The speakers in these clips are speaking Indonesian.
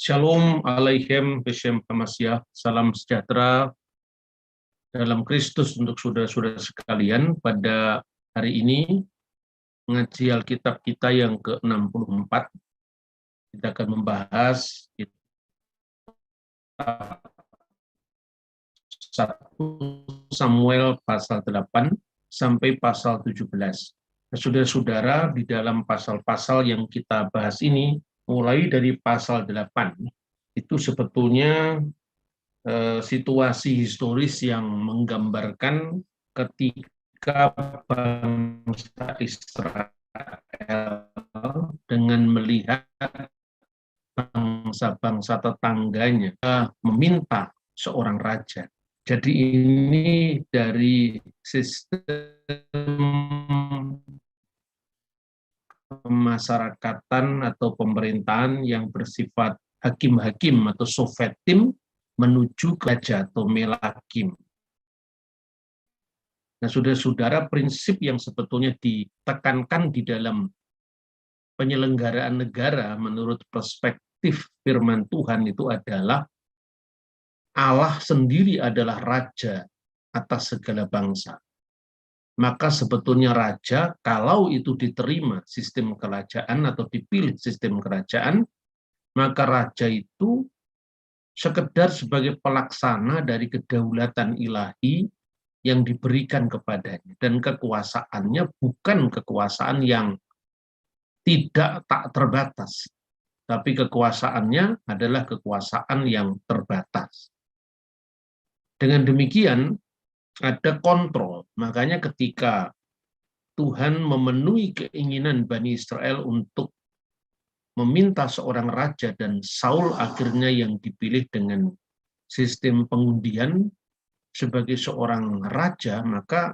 Shalom Aleichem Beshem Hamasyah, salam sejahtera dalam Kristus untuk saudara-saudara sekalian. Pada hari ini, mengaji Alkitab kita yang ke-64, kita akan membahas kitab 1 Samuel pasal 8 sampai pasal 17. Saudara-saudara, di dalam pasal-pasal yang kita bahas ini, mulai dari pasal 8, itu sebetulnya situasi historis yang menggambarkan ketika bangsa Israel dengan melihat bangsa-bangsa tetangganya meminta seorang raja. Jadi ini dari sistem pemasyarakatan atau pemerintahan yang bersifat hakim-hakim atau sofetim menuju ke raja atau melakim. Nah, saudara-saudara, prinsip yang sebetulnya ditekankan di dalam penyelenggaraan negara menurut perspektif firman Tuhan itu adalah Allah sendiri adalah raja atas segala bangsa. Maka sebetulnya raja, kalau itu diterima sistem kerajaan atau dipilih sistem kerajaan, maka raja itu sekedar sebagai pelaksana dari kedaulatan ilahi yang diberikan kepadanya. Dan kekuasaannya bukan kekuasaan yang tak terbatas, tapi kekuasaannya adalah kekuasaan yang terbatas. Dengan demikian, ada kontrol. Makanya ketika Tuhan memenuhi keinginan Bani Israel untuk meminta seorang raja, dan Saul akhirnya yang dipilih dengan sistem pengundian sebagai seorang raja, maka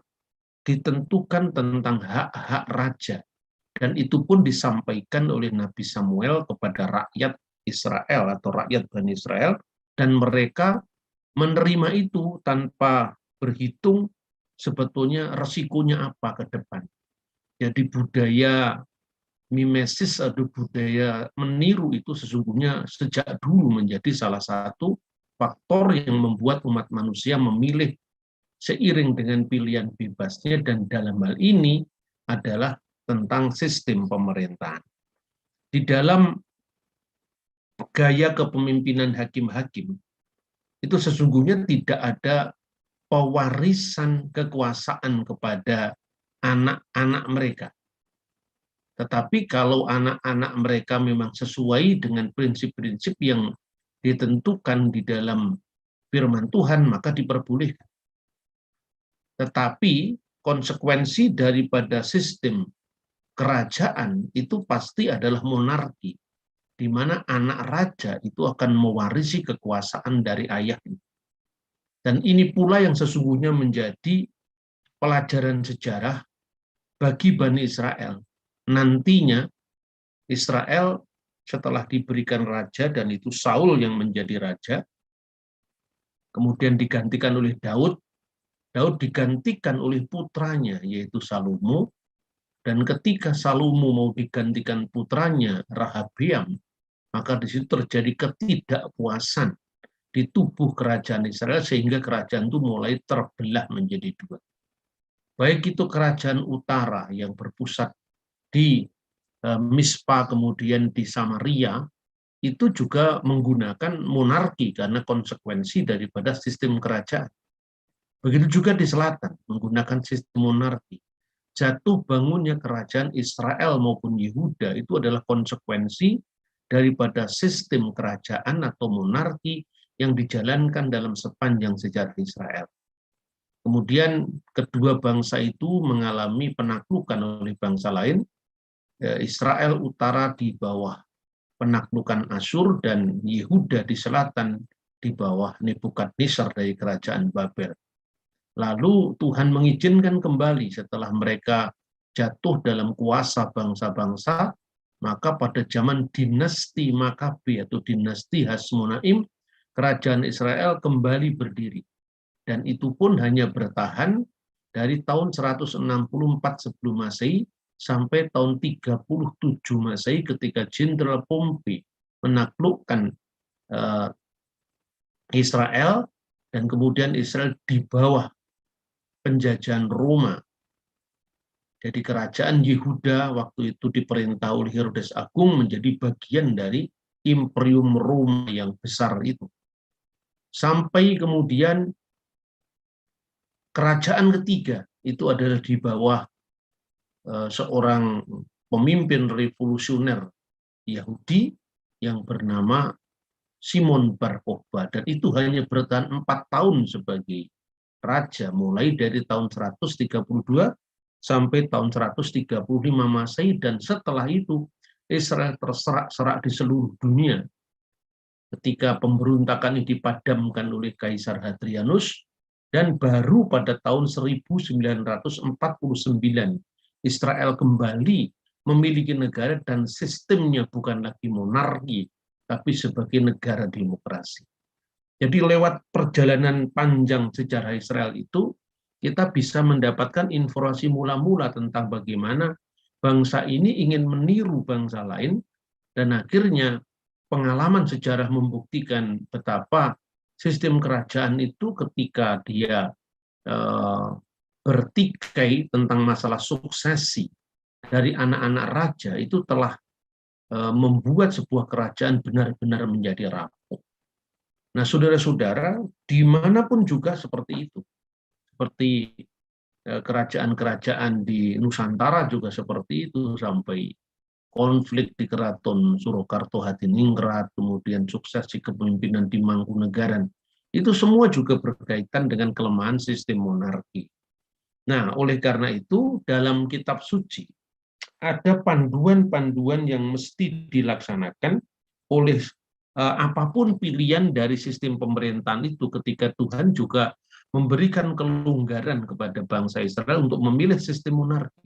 ditentukan tentang hak-hak raja. Dan itu pun disampaikan oleh Nabi Samuel kepada rakyat Israel atau rakyat Bani Israel, dan mereka menerima itu tanpa berhitung sebetulnya resikonya apa ke depan. Jadi budaya mimesis atau budaya meniru itu sesungguhnya sejak dulu menjadi salah satu faktor yang membuat umat manusia memilih seiring dengan pilihan bebasnya, dan dalam hal ini adalah tentang sistem pemerintahan. Di dalam gaya kepemimpinan hakim-hakim, itu sesungguhnya tidak ada pewarisan kekuasaan kepada anak-anak mereka. Tetapi kalau anak-anak mereka memang sesuai dengan prinsip-prinsip yang ditentukan di dalam firman Tuhan, maka diperbolehkan. Tetapi konsekuensi daripada sistem kerajaan itu pasti adalah monarki, di mana anak raja itu akan mewarisi kekuasaan dari ayahnya. Dan ini pula yang sesungguhnya menjadi pelajaran sejarah bagi Bani Israel. Nantinya Israel setelah diberikan raja, dan itu Saul yang menjadi raja, kemudian digantikan oleh Daud. Daud digantikan oleh putranya yaitu Salomo, dan ketika Salomo mau digantikan putranya Rehabeam, maka di situ terjadi ketidakpuasan di tubuh kerajaan Israel sehingga kerajaan itu mulai terbelah menjadi dua. Baik itu kerajaan utara yang berpusat di Mispa, kemudian di Samaria, itu juga menggunakan monarki karena konsekuensi daripada sistem kerajaan. Begitu juga di selatan, menggunakan sistem monarki. Jatuh bangunnya kerajaan Israel maupun Yehuda itu adalah konsekuensi daripada sistem kerajaan atau monarki yang dijalankan dalam sepanjang sejarah Israel. Kemudian kedua bangsa itu mengalami penaklukan oleh bangsa lain. Israel utara di bawah penaklukan Asyur, dan Yehuda di selatan di bawah Nebukadnezar dari kerajaan Babel. Lalu Tuhan mengizinkan kembali setelah mereka jatuh dalam kuasa bangsa-bangsa, maka pada zaman dinasti Makabe atau dinasti Hasmonaim, kerajaan Israel kembali berdiri. Dan itu pun hanya bertahan dari tahun 164 sebelum Masehi sampai tahun 37 Masehi ketika Jenderal Pompei menaklukkan eh, Israel, dan kemudian Israel di bawah penjajahan Roma. Jadi kerajaan Yehuda waktu itu diperintah oleh Herodes Agung menjadi bagian dari Imperium Roma yang besar itu. Sampai kemudian kerajaan ketiga itu adalah di bawah seorang pemimpin revolusioner Yahudi yang bernama Simon Bar Kokhba, dan itu hanya bertahan 4 tahun sebagai raja, mulai dari tahun 132 sampai tahun 135 Masehi, dan setelah itu Israel terserak-serak di seluruh dunia. Ketika pemberontakan ini dipadamkan oleh Kaisar Hadrianus, dan baru pada tahun 1949 Israel kembali memiliki negara dan sistemnya bukan lagi monarki, tapi sebagai negara demokrasi. Jadi lewat perjalanan panjang sejarah Israel itu, kita bisa mendapatkan informasi mula-mula tentang bagaimana bangsa ini ingin meniru bangsa lain, dan akhirnya pengalaman sejarah membuktikan betapa sistem kerajaan itu ketika dia bertikai tentang masalah suksesi dari anak-anak raja itu telah membuat sebuah kerajaan benar-benar menjadi rapuh. Nah, saudara-saudara, dimanapun juga seperti itu. Seperti kerajaan-kerajaan di Nusantara juga seperti itu, sampai konflik di Keraton Surakarta Hadiningrat, kemudian suksesi kepemimpinan di Mangkunegaran. Itu semua juga berkaitan dengan kelemahan sistem monarki. Nah, oleh karena itu, dalam kitab suci, ada panduan-panduan yang mesti dilaksanakan oleh apapun pilihan dari sistem pemerintahan itu, ketika Tuhan juga memberikan kelonggaran kepada bangsa Israel untuk memilih sistem monarki.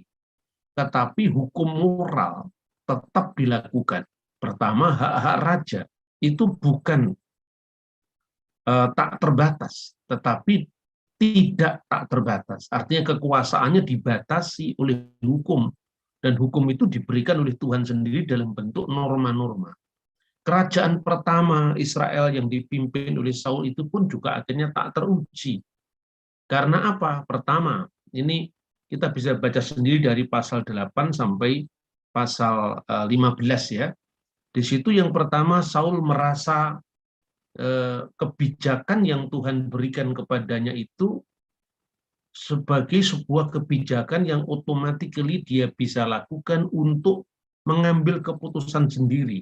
Tetapi hukum moral tetap dilakukan. Pertama, hak-hak raja itu bukan tak terbatas, tetapi tidak tak terbatas. Artinya kekuasaannya dibatasi oleh hukum, dan hukum itu diberikan oleh Tuhan sendiri dalam bentuk norma-norma. Kerajaan pertama Israel yang dipimpin oleh Saul itu pun juga akhirnya tak teruji. Karena apa? Pertama, ini kita bisa baca sendiri dari pasal 8 sampai pasal 15 ya. Di situ yang pertama, Saul merasa kebijakan yang Tuhan berikan kepadanya itu sebagai sebuah kebijakan yang otomatis dia bisa lakukan untuk mengambil keputusan sendiri.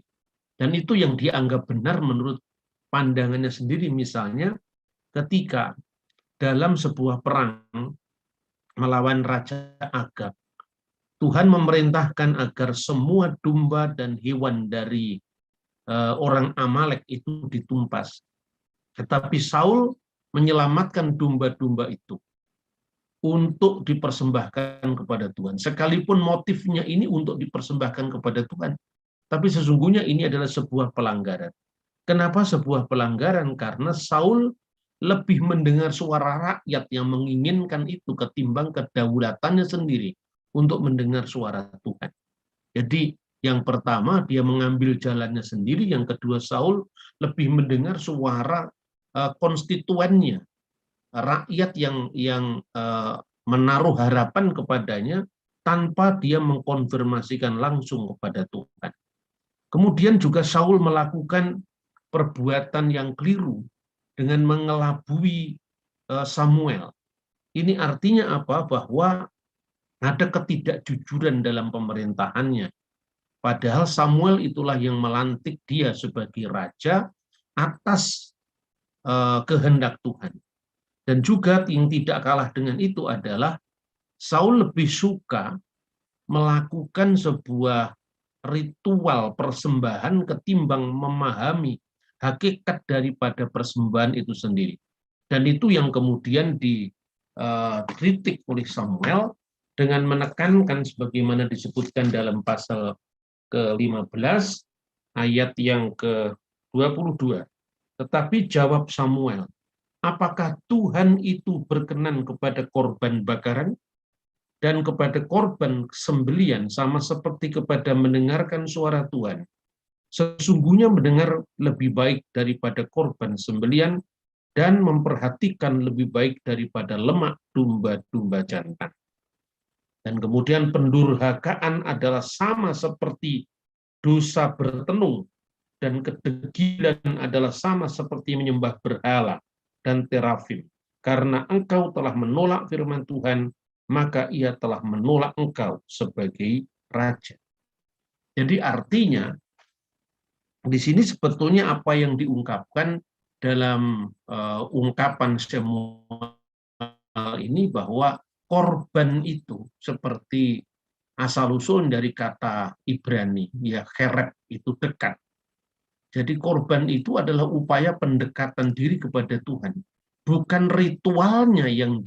Dan itu yang dianggap benar menurut pandangannya sendiri. Misalnya ketika dalam sebuah perang melawan Raja Agag, Tuhan memerintahkan agar semua domba dan hewan dari orang Amalek itu ditumpas. Tetapi Saul menyelamatkan domba-domba itu untuk dipersembahkan kepada Tuhan. Sekalipun motifnya ini untuk dipersembahkan kepada Tuhan, tapi sesungguhnya ini adalah sebuah pelanggaran. Kenapa sebuah pelanggaran? Karena Saul lebih mendengar suara rakyat yang menginginkan itu ketimbang kedaulatannya sendiri untuk mendengar suara Tuhan. Jadi yang pertama dia mengambil jalannya sendiri, yang kedua Saul lebih mendengar suara konstituennya, rakyat yang menaruh harapan kepadanya tanpa dia mengkonfirmasikan langsung kepada Tuhan. Kemudian juga Saul melakukan perbuatan yang keliru dengan mengelabui Samuel. Ini artinya apa? Bahwa ada ketidakjujuran dalam pemerintahannya. Padahal Samuel itulah yang melantik dia sebagai raja atas kehendak Tuhan. Dan juga yang tidak kalah dengan itu adalah Saul lebih suka melakukan sebuah ritual persembahan ketimbang memahami hakikat daripada persembahan itu sendiri. Dan itu yang kemudian dikritik oleh Samuel dengan menekankan sebagaimana disebutkan dalam pasal ke-15 ayat yang ke-22. Tetapi jawab Samuel, apakah Tuhan itu berkenan kepada korban bakaran dan kepada korban sembelian sama seperti kepada mendengarkan suara Tuhan? Sesungguhnya mendengar lebih baik daripada korban sembelian dan memperhatikan lebih baik daripada lemak domba-domba jantan. Dan kemudian pendurhakaan adalah sama seperti dosa bertenung, dan kedegilan adalah sama seperti menyembah berhala dan terafim. Karena engkau telah menolak firman Tuhan, maka ia telah menolak engkau sebagai raja. Jadi artinya, di sini sebetulnya apa yang diungkapkan dalam ungkapan Samuel ini, bahwa korban itu seperti asal-usul dari kata Ibrani, ya, kerep itu dekat. Jadi korban itu adalah upaya pendekatan diri kepada Tuhan, bukan ritualnya yang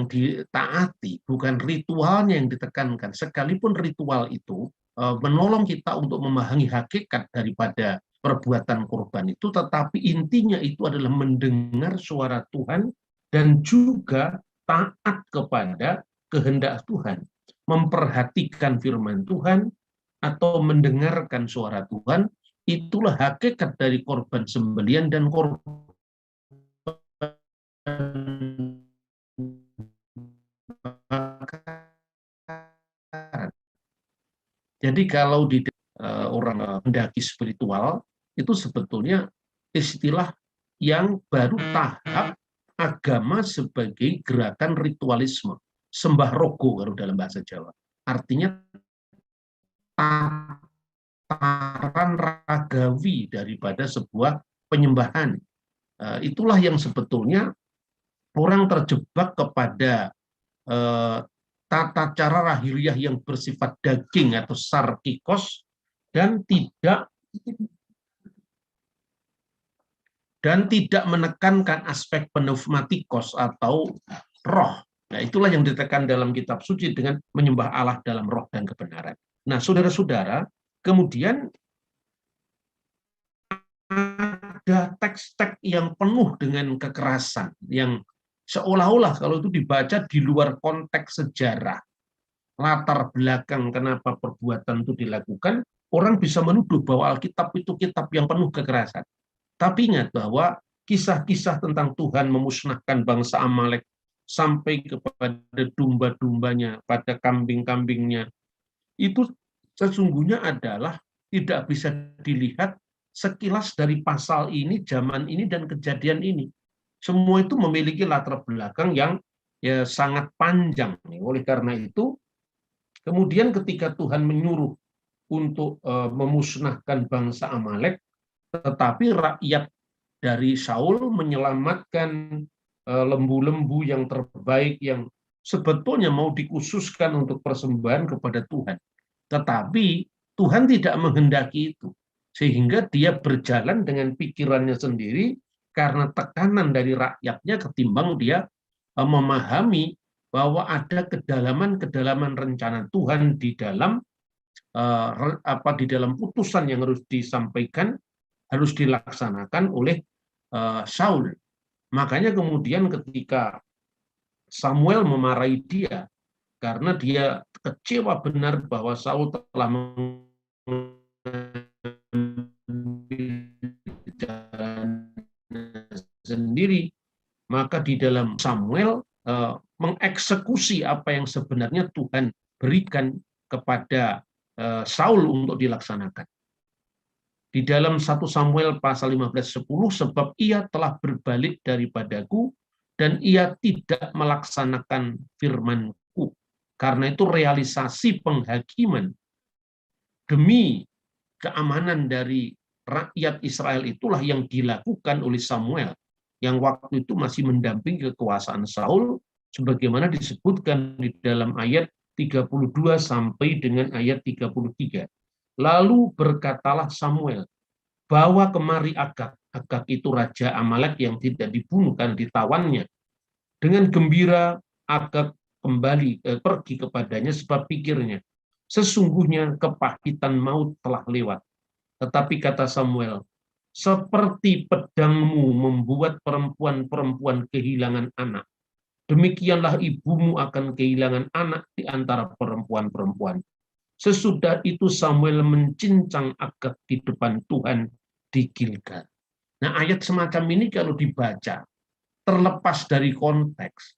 ditaati, bukan ritualnya yang ditekankan. Sekalipun ritual itu menolong kita untuk memahami hakikat daripada perbuatan korban itu, tetapi intinya itu adalah mendengar suara Tuhan dan juga taat kepada kehendak Tuhan, memperhatikan firman Tuhan atau mendengarkan suara Tuhan. Itulah hakikat dari korban sembelian dan korban. Jadi kalau di orang mendaki spiritual itu sebetulnya istilah yang baru tahap agama sebagai gerakan ritualisme, sembah rogo kalau dalam bahasa Jawa. Artinya tataran ragawi daripada sebuah penyembahan. Itulah yang sebetulnya orang terjebak kepada tata cara lahiriah yang bersifat daging atau sarkikos dan tidak menekankan aspek pneumatikos atau roh. Nah, itulah yang ditekan dalam kitab suci dengan menyembah Allah dalam roh dan kebenaran. Nah, saudara-saudara, kemudian ada teks-teks yang penuh dengan kekerasan, yang seolah-olah kalau itu dibaca di luar konteks sejarah, latar belakang kenapa perbuatan itu dilakukan, orang bisa menuduh bahwa Alkitab itu kitab yang penuh kekerasan. Tapi ingat bahwa kisah-kisah tentang Tuhan memusnahkan bangsa Amalek sampai kepada domba-dombanya, pada kambing-kambingnya, itu sesungguhnya adalah tidak bisa dilihat sekilas dari pasal ini, zaman ini, dan kejadian ini. Semua itu memiliki latar belakang yang sangat panjang. Oleh karena itu, kemudian ketika Tuhan menyuruh untuk memusnahkan bangsa Amalek, tetapi rakyat dari Saul menyelamatkan lembu-lembu yang terbaik yang sebetulnya mau dikhususkan untuk persembahan kepada Tuhan. Tetapi Tuhan tidak menghendaki itu, sehingga dia berjalan dengan pikirannya sendiri karena tekanan dari rakyatnya, ketimbang dia memahami bahwa ada kedalaman-kedalaman rencana Tuhan di dalam di dalam putusan yang harus disampaikan, harus dilaksanakan oleh Saul. Makanya kemudian ketika Samuel memarahi dia karena dia kecewa benar bahwa Saul telah sendiri, maka di dalam Samuel mengeksekusi apa yang sebenarnya Tuhan berikan kepada Saul untuk dilaksanakan. Di dalam 1 Samuel pasal 15:10, sebab ia telah berbalik daripadaku dan ia tidak melaksanakan firman-Ku. Karena itu realisasi penghakiman demi keamanan dari rakyat Israel itulah yang dilakukan oleh Samuel, yang waktu itu masih mendampingi kekuasaan Saul, sebagaimana disebutkan di dalam ayat 32 sampai dengan ayat 33. Lalu berkatalah Samuel, bawa kemari Agag. Agag itu raja Amalek yang tidak dibunuh kan ditawannya. Dengan gembira Agag kembali pergi kepadanya, sebab pikirnya, sesungguhnya kepahitan maut telah lewat. Tetapi kata Samuel, seperti pedangmu membuat perempuan-perempuan kehilangan anak, demikianlah ibumu akan kehilangan anak di antara perempuan-perempuan. Sesudah itu Samuel mencincang agak di depan Tuhan di Gilgal. Nah, ayat semacam ini kalau dibaca, terlepas dari konteks,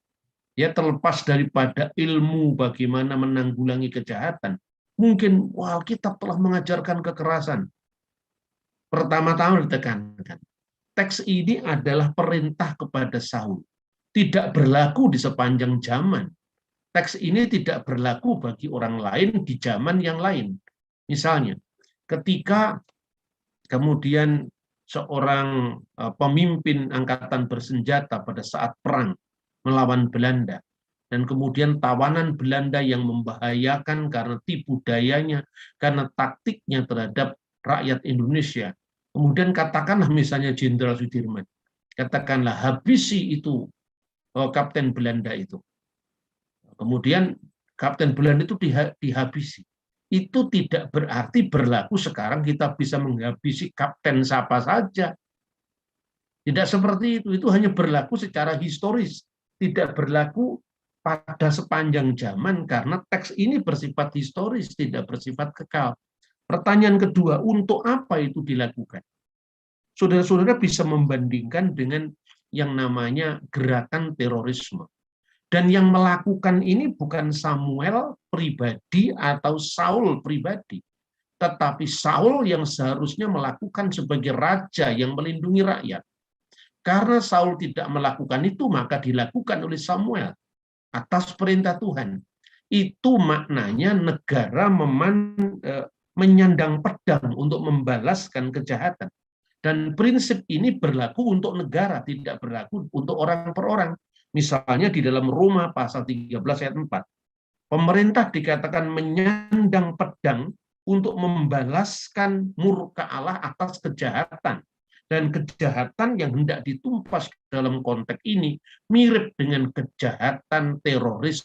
ya terlepas daripada ilmu bagaimana menanggulangi kejahatan, mungkin wah Alkitab telah mengajarkan kekerasan. Pertama-tama ditekankan, teks ini adalah perintah kepada Saul. Tidak berlaku di sepanjang zaman. Teks ini tidak berlaku bagi orang lain di zaman yang lain. Misalnya, ketika kemudian seorang pemimpin angkatan bersenjata pada saat perang melawan Belanda, dan kemudian tawanan Belanda yang membahayakan karena tipu dayanya, karena taktiknya terhadap rakyat Indonesia. Kemudian katakanlah misalnya Jenderal Sudirman, katakanlah habisi itu Kapten Belanda itu. Kemudian Kapten Belanda itu dihabisi. Itu tidak berarti berlaku sekarang kita bisa menghabisi kapten siapa saja. Tidak seperti itu. Itu hanya berlaku secara historis. Tidak berlaku pada sepanjang zaman karena teks ini bersifat historis, tidak bersifat kekal. Pertanyaan kedua, untuk apa itu dilakukan? Saudara-saudara bisa membandingkan dengan yang namanya gerakan terorisme. Dan yang melakukan ini bukan Samuel pribadi atau Saul pribadi, tetapi Saul yang seharusnya melakukan sebagai raja yang melindungi rakyat. Karena Saul tidak melakukan itu, maka dilakukan oleh Samuel atas perintah Tuhan. Itu maknanya negara menyandang pedang untuk membalaskan kejahatan. Dan prinsip ini berlaku untuk negara, tidak berlaku untuk orang per orang. Misalnya di dalam Roma pasal 13 ayat 4. Pemerintah dikatakan menyandang pedang untuk membalaskan murka Allah atas kejahatan. Dan kejahatan yang hendak ditumpas dalam konteks ini mirip dengan kejahatan teroris,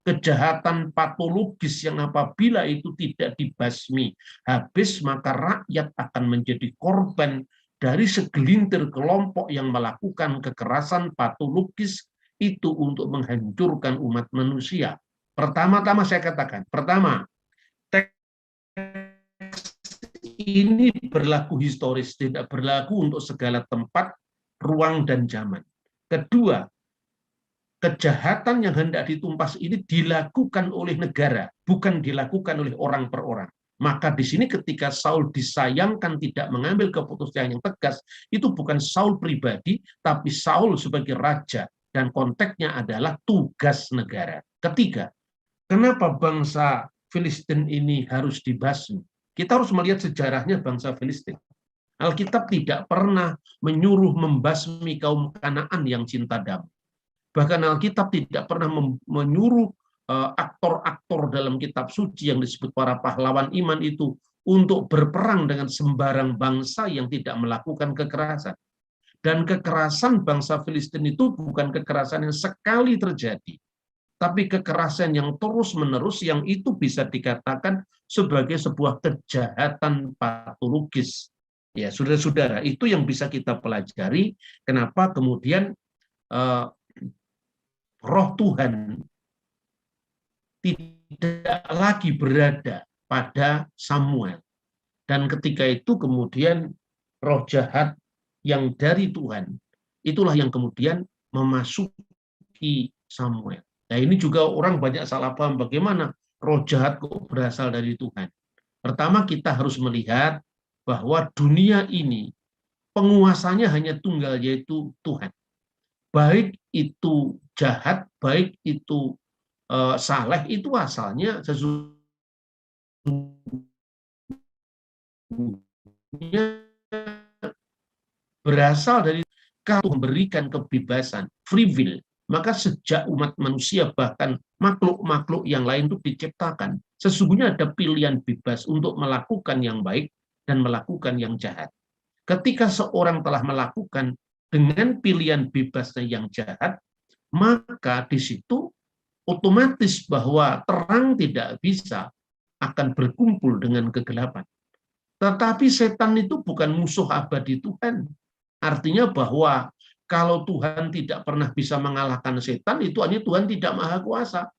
kejahatan patologis yang apabila itu tidak dibasmi habis, maka rakyat akan menjadi korban dari segelintir kelompok yang melakukan kekerasan patologis itu untuk menghancurkan umat manusia. Pertama-tama saya katakan, pertama, teks ini berlaku historis, tidak berlaku untuk segala tempat, ruang, dan zaman. Kedua, kejahatan yang hendak ditumpas ini dilakukan oleh negara, bukan dilakukan oleh orang per orang. Maka di sini ketika Saul disayangkan tidak mengambil keputusan yang tegas, itu bukan Saul pribadi, tapi Saul sebagai raja, dan konteksnya adalah tugas negara. Ketiga, kenapa bangsa Filistin ini harus dibasmi? Kita harus melihat sejarahnya bangsa Filistin. Alkitab tidak pernah menyuruh membasmi kaum Kanaan yang cinta damai. Bahkan Alkitab tidak pernah menyuruh aktor-aktor dalam kitab suci yang disebut para pahlawan iman itu untuk berperang dengan sembarang bangsa yang tidak melakukan kekerasan. Dan kekerasan bangsa Filistin itu bukan kekerasan yang sekali terjadi, tapi kekerasan yang terus-menerus, yang itu bisa dikatakan sebagai sebuah kejahatan patologis. Ya, saudara-saudara, itu yang bisa kita pelajari kenapa kemudian Roh Tuhan tidak lagi berada pada Samuel. Dan ketika itu kemudian roh jahat yang dari Tuhan, itulah yang kemudian memasuki Samuel. Nah, ini juga orang banyak salah paham bagaimana roh jahat kok berasal dari Tuhan. Pertama, kita harus melihat bahwa dunia ini penguasanya hanya tunggal, yaitu Tuhan. Baik itu jahat, baik itu saleh, itu asalnya sesungguhnya berasal dari kalau memberikan kebebasan, free will. Maka sejak umat manusia, bahkan makhluk-makhluk yang lain itu diciptakan, sesungguhnya ada pilihan bebas untuk melakukan yang baik dan melakukan yang jahat. Ketika seorang telah melakukan dengan pilihan bebasnya yang jahat, maka di situ otomatis bahwa terang tidak bisa akan berkumpul dengan kegelapan. Tetapi setan itu bukan musuh abadi Tuhan. Artinya bahwa kalau Tuhan tidak pernah bisa mengalahkan setan, itu artinya Tuhan tidak maha kuasa.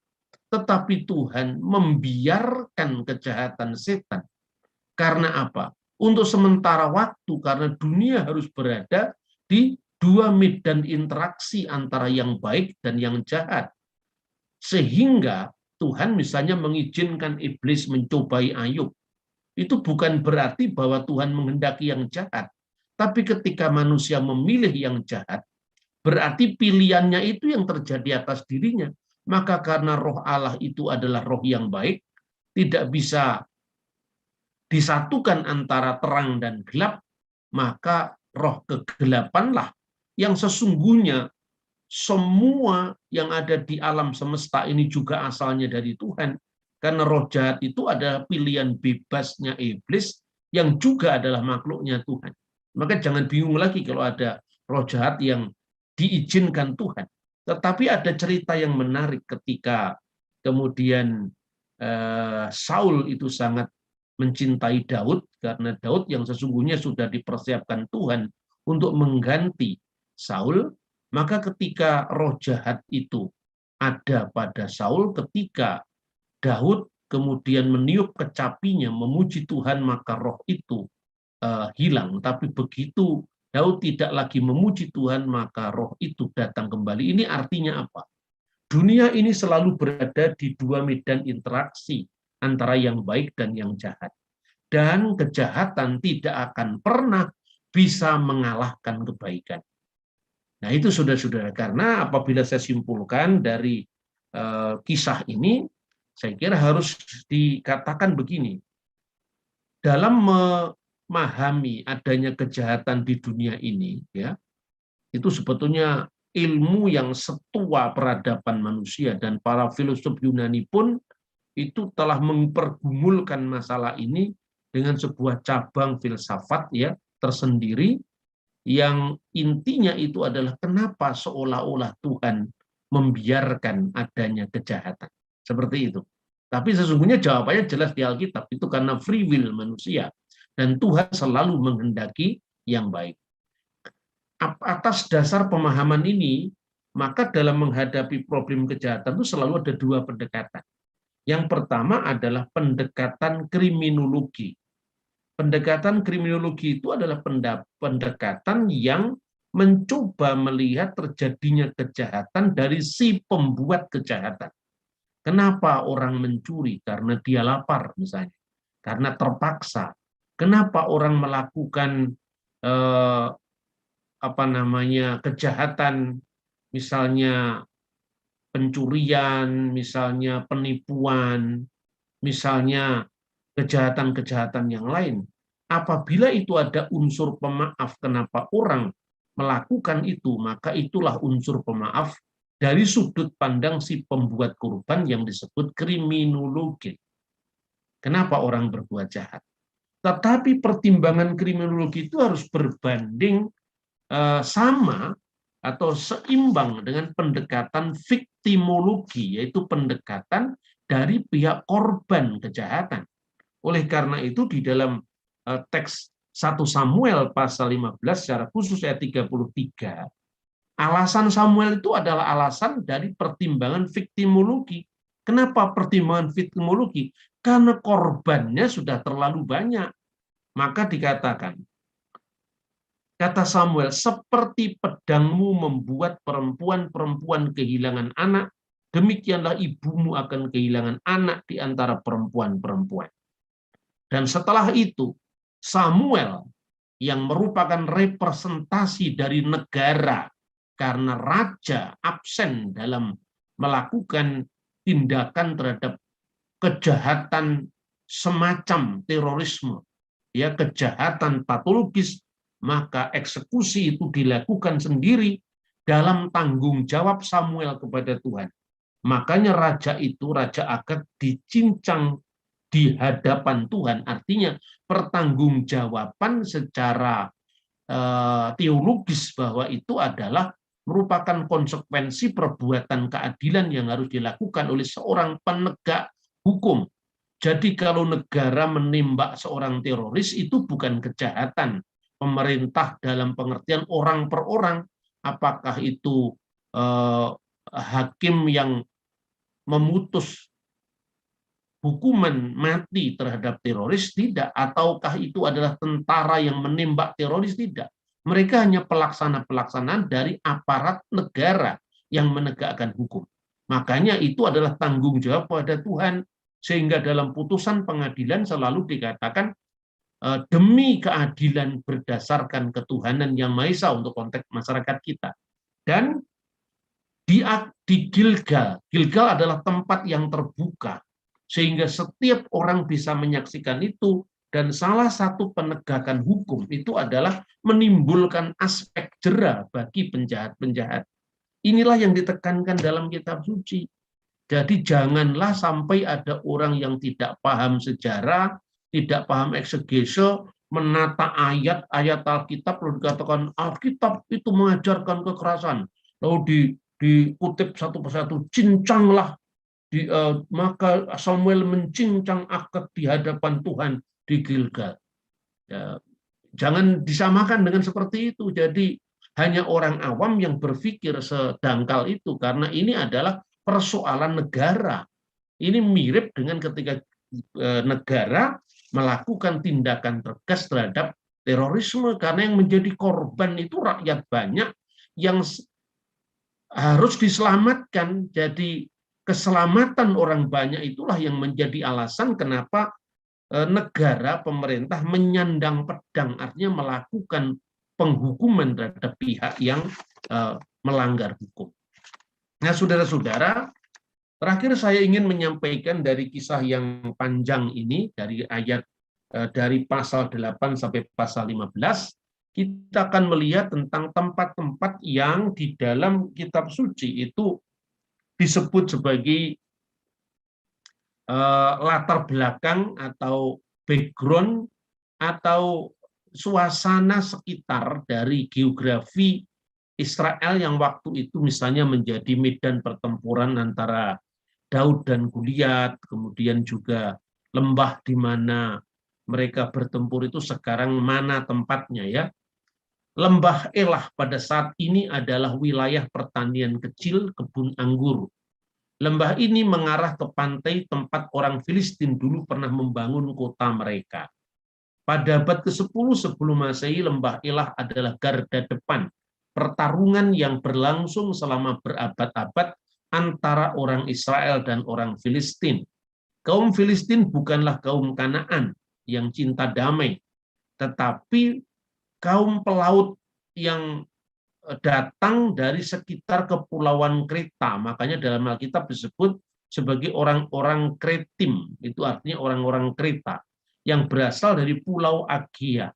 tetapi Tuhan membiarkan kejahatan setan. Karena apa? Untuk sementara waktu, karena dunia harus berada di dua medan interaksi antara yang baik dan yang jahat. Sehingga Tuhan misalnya mengizinkan iblis mencobai Ayub. Itu bukan berarti bahwa Tuhan menghendaki yang jahat. Tapi ketika manusia memilih yang jahat, berarti pilihannya itu yang terjadi atas dirinya. Maka karena roh Allah itu adalah roh yang baik, tidak bisa disatukan antara terang dan gelap, maka roh kegelapanlah yang sesungguhnya semua yang ada di alam semesta ini juga asalnya dari Tuhan. Karena roh jahat itu adalah pilihan bebasnya iblis yang juga adalah makhluknya Tuhan. Maka jangan bingung lagi kalau ada roh jahat yang diizinkan Tuhan. Tetapi ada cerita yang menarik ketika kemudian Saul itu sangat mencintai Daud, karena Daud yang sesungguhnya sudah dipersiapkan Tuhan untuk mengganti Saul. Maka ketika roh jahat itu ada pada Saul, ketika Daud kemudian meniup kecapinya memuji Tuhan, maka roh itu hilang. Tapi begitu Daud tidak lagi memuji Tuhan, maka roh itu datang kembali. Ini artinya apa? Dunia ini selalu berada di dua medan interaksi antara yang baik dan yang jahat. Dan kejahatan tidak akan pernah bisa mengalahkan kebaikan. Nah itu saudara-saudara, karena apabila saya simpulkan dari kisah ini, saya kira harus dikatakan begini, dalam memahami adanya kejahatan di dunia ini, ya, itu sebetulnya ilmu yang setua peradaban manusia, dan para filosof Yunani pun itu telah mempergumulkan masalah ini dengan sebuah cabang filsafat ya tersendiri, yang intinya itu adalah kenapa seolah-olah Tuhan membiarkan adanya kejahatan. Seperti itu. Tapi sesungguhnya jawabannya jelas di Alkitab, itu karena free will manusia. Dan Tuhan selalu menghendaki yang baik. Atas dasar pemahaman ini, maka dalam menghadapi problem kejahatan itu selalu ada dua pendekatan. Yang pertama adalah pendekatan kriminologi. Pendekatan kriminologi itu adalah pendekatan yang mencoba melihat terjadinya kejahatan dari si pembuat kejahatan. Kenapa orang mencuri? Karena dia lapar misalnya, karena terpaksa. Kenapa orang melakukan kejahatan, misalnya pencurian, misalnya penipuan, misalnya kejahatan-kejahatan yang lain. Apabila itu ada unsur pemaaf kenapa orang melakukan itu, maka itulah unsur pemaaf dari sudut pandang si pembuat korban yang disebut kriminologi. Kenapa orang berbuat jahat? Tetapi pertimbangan kriminologi itu harus berbanding sama atau seimbang dengan pendekatan viktimologi, yaitu pendekatan dari pihak korban kejahatan. Oleh karena itu di dalam teks 1 Samuel pasal 15 secara khusus ayat 33, alasan Samuel itu adalah alasan dari pertimbangan viktimologi. Kenapa pertimbangan viktimologi? Karena korbannya sudah terlalu banyak. Maka dikatakan, kata Samuel, seperti pedangmu membuat perempuan-perempuan kehilangan anak, demikianlah ibumu akan kehilangan anak di antara perempuan-perempuan. Dan setelah itu, Samuel yang merupakan representasi dari negara, karena raja absen dalam melakukan tindakan terhadap kejahatan semacam terorisme, ya, kejahatan patologis, maka eksekusi itu dilakukan sendiri dalam tanggung jawab Samuel kepada Tuhan. Makanya raja itu, Raja Agag, dicincang di hadapan Tuhan, artinya pertanggungjawaban secara teologis bahwa itu adalah merupakan konsekuensi perbuatan keadilan yang harus dilakukan oleh seorang penegak hukum. Jadi kalau negara menembak seorang teroris itu bukan kejahatan pemerintah dalam pengertian orang per orang, apakah itu hakim yang memutus hukuman mati terhadap teroris, tidak. Ataukah itu adalah tentara yang menembak teroris, tidak. Mereka hanya pelaksana-pelaksanaan dari aparat negara yang menegakkan hukum. Makanya itu adalah tanggung jawab pada Tuhan, sehingga dalam putusan pengadilan selalu dikatakan demi keadilan berdasarkan ketuhanan yang Maha Esa untuk konteks masyarakat kita. Dan di Gilgal, Gilgal adalah tempat yang terbuka, sehingga setiap orang bisa menyaksikan itu, dan salah satu penegakan hukum itu adalah menimbulkan aspek jera bagi penjahat-penjahat. Inilah yang ditekankan dalam kitab suci. Jadi janganlah sampai ada orang yang tidak paham sejarah, tidak paham eksegese, menata ayat-ayat Alkitab, lalu dikatakan Alkitab itu mengajarkan kekerasan. Lalu dikutip satu persatu, cincanglah, maka Samuel mencincang akad di hadapan Tuhan di Gilgal. Ya, jangan disamakan dengan seperti itu. Jadi hanya orang awam yang berpikir sedangkal itu, karena ini adalah persoalan negara. Ini mirip dengan ketika negara melakukan tindakan tegas terhadap terorisme, karena yang menjadi korban itu rakyat banyak yang harus diselamatkan. Jadi keselamatan orang banyak itulah yang menjadi alasan kenapa negara, pemerintah menyandang pedang, artinya melakukan penghukuman terhadap pihak yang melanggar hukum. Nah, saudara-saudara, terakhir saya ingin menyampaikan dari kisah yang panjang ini, dari ayat dari pasal 8 sampai pasal 15, kita akan melihat tentang tempat-tempat yang di dalam kitab suci itu disebut sebagai latar belakang atau background atau suasana sekitar dari geografi Israel yang waktu itu misalnya menjadi medan pertempuran antara Daud dan Goliat, kemudian juga lembah di mana mereka bertempur itu sekarang mana tempatnya ya. Lembah Elah pada saat ini adalah wilayah pertanian kecil, kebun anggur. Lembah ini mengarah ke pantai tempat orang Filistin dulu pernah membangun kota mereka. Pada abad ke-10 sebelum Masehi, lembah Elah adalah garda depan pertarungan yang berlangsung selama berabad-abad antara orang Israel dan orang Filistin. Kaum Filistin bukanlah kaum Kanaan yang cinta damai, tetapi kaum pelaut yang datang dari sekitar kepulauan Kreta. Makanya dalam Alkitab disebut sebagai orang-orang Kretim, itu artinya orang-orang Kreta, yang berasal dari Pulau Agia.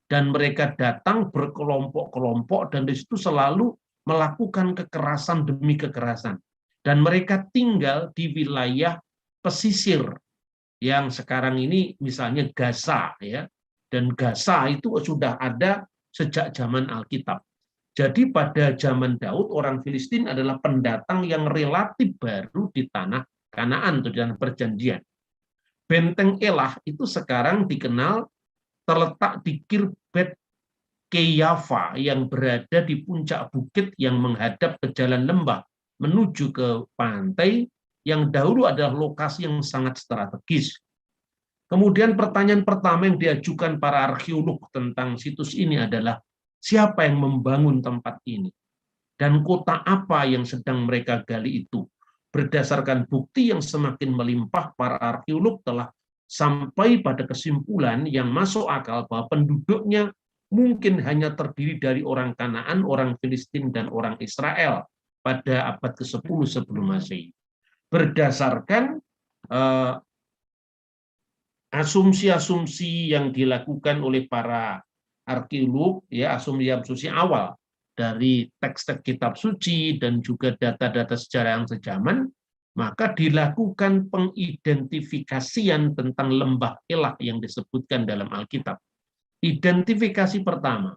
Dan mereka datang berkelompok-kelompok dan di situ selalu melakukan kekerasan demi kekerasan. Dan mereka tinggal di wilayah pesisir yang sekarang ini misalnya Gaza ya. Dan Gaza itu sudah ada sejak zaman Alkitab. Jadi pada zaman Daud orang Filistin adalah pendatang yang relatif baru di tanah Kanaan atau di tanah perjanjian. Benteng Elah itu sekarang dikenal terletak di Kirbet Keyava yang berada di puncak bukit yang menghadap ke jalan lembah menuju ke pantai yang dahulu adalah lokasi yang sangat strategis. Kemudian pertanyaan pertama yang diajukan para arkeolog tentang situs ini adalah siapa yang membangun tempat ini dan kota apa yang sedang mereka gali itu. Berdasarkan bukti yang semakin melimpah, para arkeolog telah sampai pada kesimpulan yang masuk akal bahwa penduduknya mungkin hanya terdiri dari orang Kanaan, orang Filistin, dan orang Israel pada abad ke-10 sebelum Masehi. Berdasarkan asumsi-asumsi yang dilakukan oleh para arkeolog, ya asumsi-asumsi awal dari teks-teks kitab suci dan juga data-data sejarah yang sejaman, maka dilakukan pengidentifikasian tentang lembah Elah yang disebutkan dalam Alkitab. Identifikasi pertama,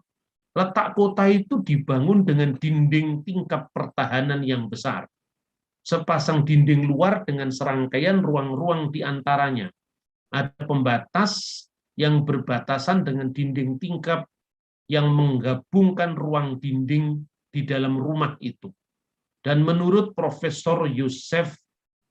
letak kota itu dibangun dengan dinding tingkap pertahanan yang besar. Sepasang dinding luar dengan serangkaian ruang-ruang di antaranya. Ada pembatas yang berbatasan dengan dinding tingkap yang menggabungkan ruang dinding di dalam rumah itu. Dan menurut Profesor Yosef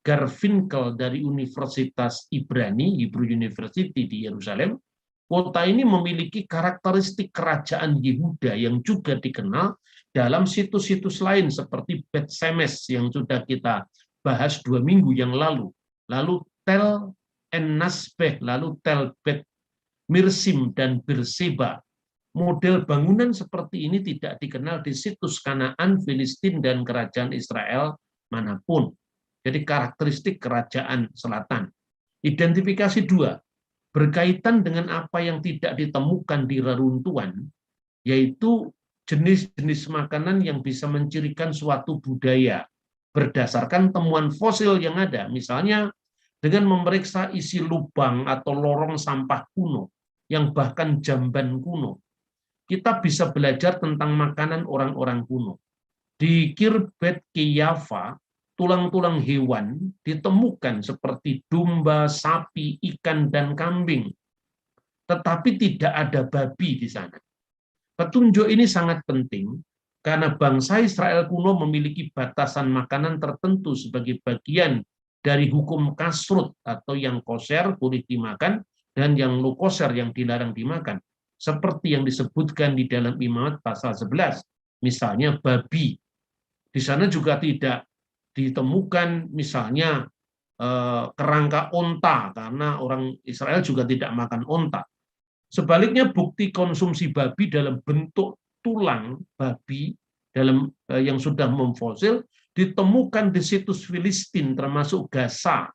Garfinkel dari Universitas Ibrani, Hebrew University di Yerusalem, kota ini memiliki karakteristik kerajaan Yehuda yang juga dikenal dalam situs-situs lain seperti Bet Semes yang sudah kita bahas 2 minggu yang lalu, lalu Tel En-Nasbeh, lalu Tel Bet Mirsim dan Berseba. Model bangunan seperti ini tidak dikenal di situs Kanaan, Filistin, dan kerajaan Israel manapun. Jadi karakteristik kerajaan selatan. Identifikasi 2, berkaitan dengan apa yang tidak ditemukan di reruntuhan, yaitu jenis-jenis makanan yang bisa mencirikan suatu budaya berdasarkan temuan fosil yang ada. Misalnya dengan memeriksa isi lubang atau lorong sampah kuno, yang bahkan jamban kuno, kita bisa belajar tentang makanan orang-orang kuno. Di Kirbet Kiyafa, tulang-tulang hewan ditemukan seperti domba, sapi, ikan, dan kambing. Tetapi tidak ada babi di sana. Petunjuk ini sangat penting karena bangsa Israel kuno memiliki batasan makanan tertentu sebagai bagian dari hukum kasrut atau yang koser boleh dimakan dan yang lo koser yang dilarang dimakan. Seperti yang disebutkan di dalam Imamat pasal 11. Misalnya babi. Di sana juga tidak ditemukan misalnya kerangka onta, karena orang Israel juga tidak makan onta. Sebaliknya bukti konsumsi babi dalam bentuk tulang babi dalam yang sudah memfosil ditemukan di situs Filistin termasuk Gaza.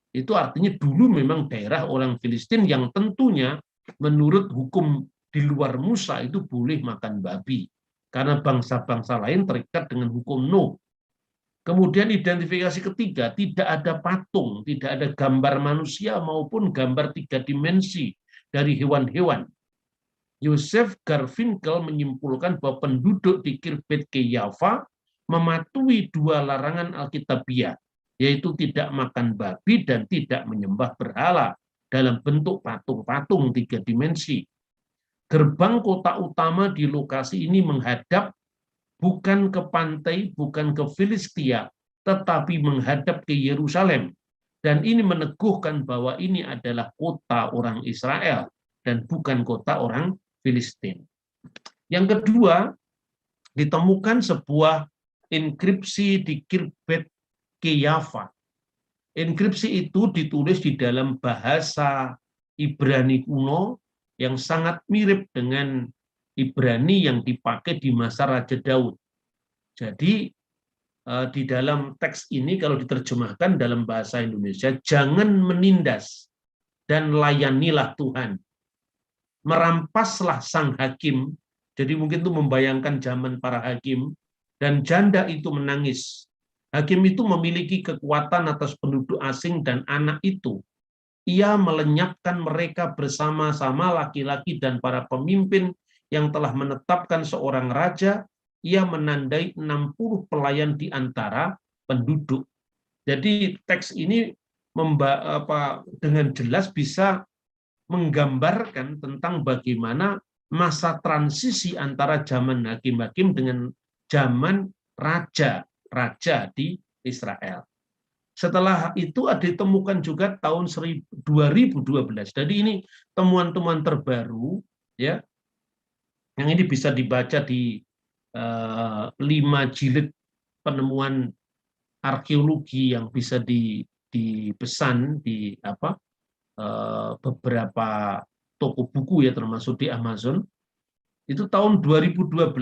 Itu artinya dulu memang daerah orang Filistin yang tentunya menurut hukum di luar Musa itu boleh makan babi. Karena bangsa-bangsa lain terikat dengan hukum Nuh. Kemudian identifikasi ketiga, tidak ada patung, tidak ada gambar manusia maupun gambar 3 dimensi dari hewan-hewan. Yosef Garfinkel menyimpulkan bahwa penduduk di Kirbet Kiyafa mematuhi 2 larangan Alkitabiah, yaitu tidak makan babi dan tidak menyembah berhala dalam bentuk patung-patung 3 dimensi. Gerbang kota utama di lokasi ini menghadap bukan ke pantai, bukan ke Filistia, tetapi menghadap ke Yerusalem. Dan ini meneguhkan bahwa ini adalah kota orang Israel dan bukan kota orang Filistin. Yang kedua, ditemukan sebuah inskripsi di Kirbet Kiyafa. Inskripsi itu ditulis di dalam bahasa Ibrani kuno yang sangat mirip dengan Ibrani yang dipakai di masa Raja Daud. Jadi di dalam teks ini kalau diterjemahkan dalam bahasa Indonesia, jangan menindas dan layanilah Tuhan. Merampaslah sang hakim, jadi mungkin itu membayangkan zaman para hakim, dan janda itu menangis. Hakim itu memiliki kekuatan atas penduduk asing dan anak itu. Ia melenyapkan mereka bersama-sama laki-laki dan para pemimpin yang telah menetapkan seorang raja. Ia menandai 60 pelayan di antara penduduk. Jadi teks ini dengan jelas bisa menggambarkan tentang bagaimana masa transisi antara zaman hakim-hakim dengan zaman raja di Israel. Setelah itu ada ditemukan juga tahun 2012. Jadi ini temuan-temuan terbaru, ya, yang ini bisa dibaca di 5 jilid penemuan arkeologi yang bisa dipesan di beberapa toko buku ya termasuk di Amazon. Itu tahun 2012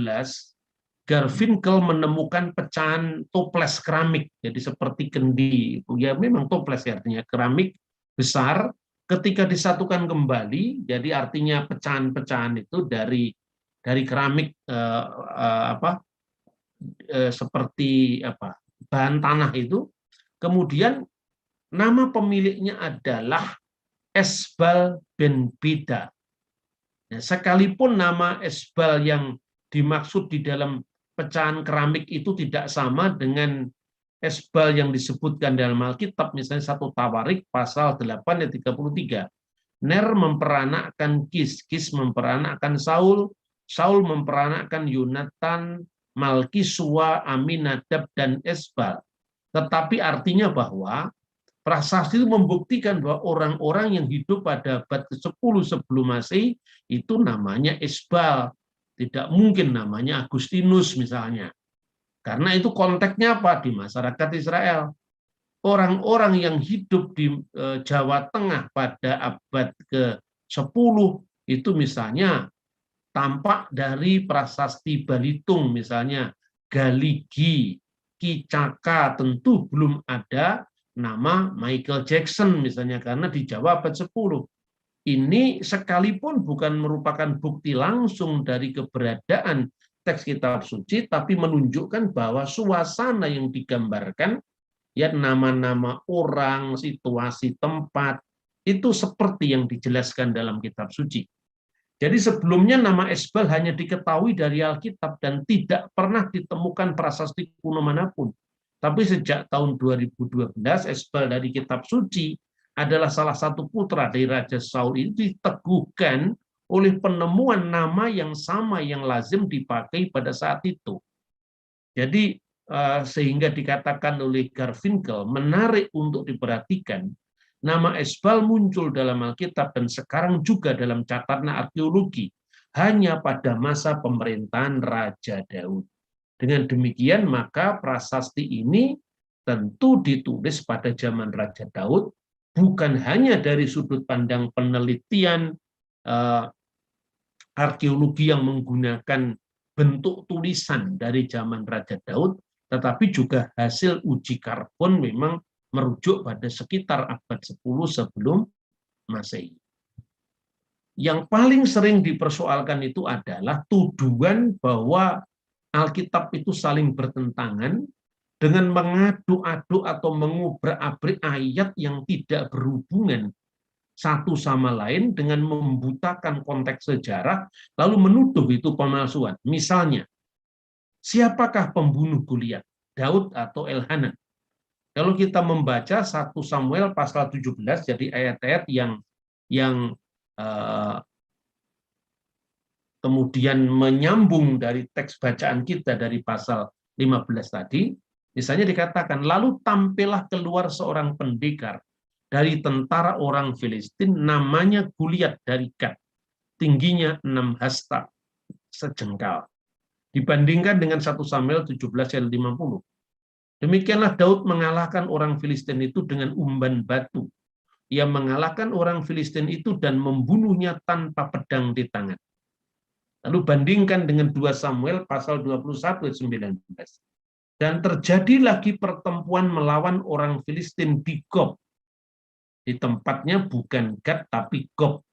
Garfinkel menemukan pecahan toples keramik, jadi seperti kendi, ya memang toples ya, artinya keramik besar, ketika disatukan kembali, jadi artinya pecahan-pecahan itu dari keramik seperti bahan tanah itu, kemudian nama pemiliknya adalah Esbal ben Beda. Nah, sekalipun nama Esbal yang dimaksud di dalam pecahan keramik itu tidak sama dengan Esbal yang disebutkan dalam Alkitab, misalnya 1 Tawarik pasal 8 ayat 33. Ner memperanakkan Kis, Kis memperanakkan Saul, Saul memperanakkan Yonatan, Malkisua, Aminadab, dan Esbal. Tetapi artinya bahwa prasasti itu membuktikan bahwa orang-orang yang hidup pada abad ke-10 sebelum Masehi itu namanya Esbal. Tidak mungkin namanya Agustinus misalnya. Karena itu konteksnya apa? Di masyarakat Israel. Orang-orang yang hidup di Jawa Tengah pada abad ke-10 itu misalnya tampak dari prasasti Balitung, misalnya Galigi, Kicaka, tentu belum ada nama Michael Jackson misalnya, karena di Jawa abad 10. Ini sekalipun bukan merupakan bukti langsung dari keberadaan teks kitab suci, tapi menunjukkan bahwa suasana yang digambarkan, ya nama-nama orang, situasi tempat, itu seperti yang dijelaskan dalam kitab suci. Jadi sebelumnya nama Esbal hanya diketahui dari Alkitab dan tidak pernah ditemukan prasasti kuno manapun. Tapi sejak tahun 2012, Esbal dari kitab suci adalah salah satu putra dari Raja Saul, itu diteguhkan oleh penemuan nama yang sama yang lazim dipakai pada saat itu. Jadi sehingga dikatakan oleh Garfinkel menarik untuk diperhatikan, nama Esbal muncul dalam Alkitab dan sekarang juga dalam catatan arkeologi hanya pada masa pemerintahan Raja Daud. Dengan demikian maka prasasti ini tentu ditulis pada zaman Raja Daud, bukan hanya dari sudut pandang penelitian arkeologi yang menggunakan bentuk tulisan dari zaman Raja Daud, tetapi juga hasil uji karbon memang merujuk pada sekitar abad 10 sebelum Masehi. Yang paling sering dipersoalkan itu adalah tuduhan bahwa Alkitab itu saling bertentangan dengan mengadu-adu atau mengubrak-abrik ayat yang tidak berhubungan satu sama lain dengan membutakan konteks sejarah, lalu menuduh itu pemalsuan. Misalnya, siapakah pembunuh Goliat? Daud atau Elhanan? Kalau kita membaca 1 Samuel pasal 17, jadi ayat-ayat yang kemudian menyambung dari teks bacaan kita dari pasal 15 tadi, misalnya dikatakan, lalu tampillah keluar seorang pendekar dari tentara orang Filistin, namanya Goliat dari Gat, tingginya 6 hasta sejengkal. Dibandingkan dengan 1 Samuel 17 ayat 50. Demikianlah Daud mengalahkan orang Filistin itu dengan umban batu. Ia mengalahkan orang Filistin itu dan membunuhnya tanpa pedang di tangan. Lalu bandingkan dengan 2 Samuel pasal 21 ayat 19. Dan terjadi lagi pertempuran melawan orang Filistin di Gob. Di tempatnya bukan Gad tapi Gob.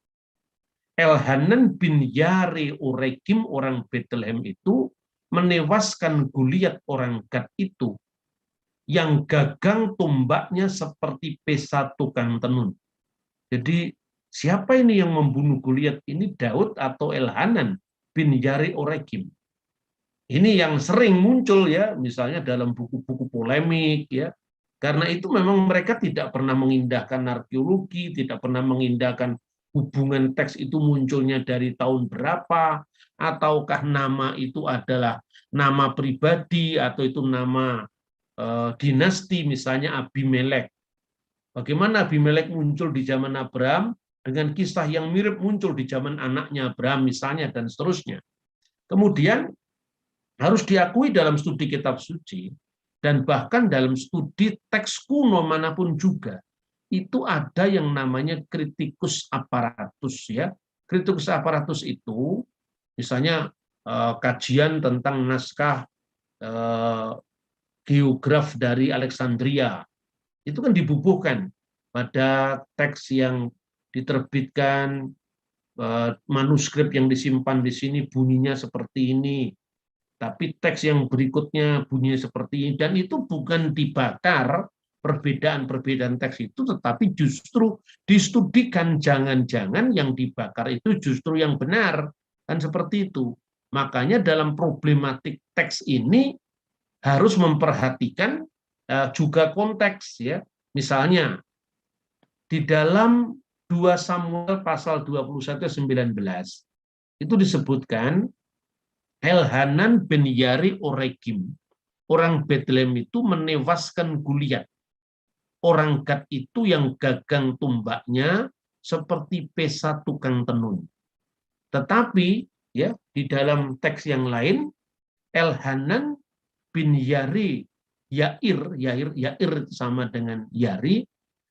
Elhanan bin Yare Oregim orang Bethlehem itu menewaskan Goliat orang Gad itu yang gagang tombaknya seperti pesa tukang tenun. Jadi siapa ini yang membunuh Goliat? Ini Daud atau Elhanan bin Yare Oregim? Ini yang sering muncul ya, misalnya dalam buku-buku polemik ya. Karena itu memang mereka tidak pernah mengindahkan arkeologi, tidak pernah mengindahkan hubungan teks itu munculnya dari tahun berapa, ataukah nama itu adalah nama pribadi, atau itu nama dinasti, misalnya Abimelek. Bagaimana Abimelek muncul di zaman Abraham, dengan kisah yang mirip muncul di zaman anaknya Abraham misalnya, dan seterusnya. Kemudian harus diakui dalam studi kitab suci, dan bahkan dalam studi teks kuno manapun juga, itu ada yang namanya kritikus aparatus ya. Kritikus aparatus itu misalnya kajian tentang naskah geograf dari Alexandria. Itu kan dibubuhkan pada teks yang diterbitkan, manuskrip yang disimpan di sini bunyinya seperti ini, tapi teks yang berikutnya bunyinya seperti ini, dan itu bukan dibakar perbedaan-perbedaan teks itu, tetapi justru distudikan, jangan-jangan yang dibakar itu justru yang benar, kan seperti itu. Makanya dalam problematik teks ini harus memperhatikan juga konteks ya. Misalnya di dalam 2 Samuel pasal 21-19 itu disebutkan Elhanan bin Yari Oregim orang Bethlehem itu menewaskan Goliat. Orang Gad itu yang gagang tumbaknya seperti pesa tukang tenun. Tetapi ya di dalam teks yang lain, Elhanan bin Yair sama dengan Yari,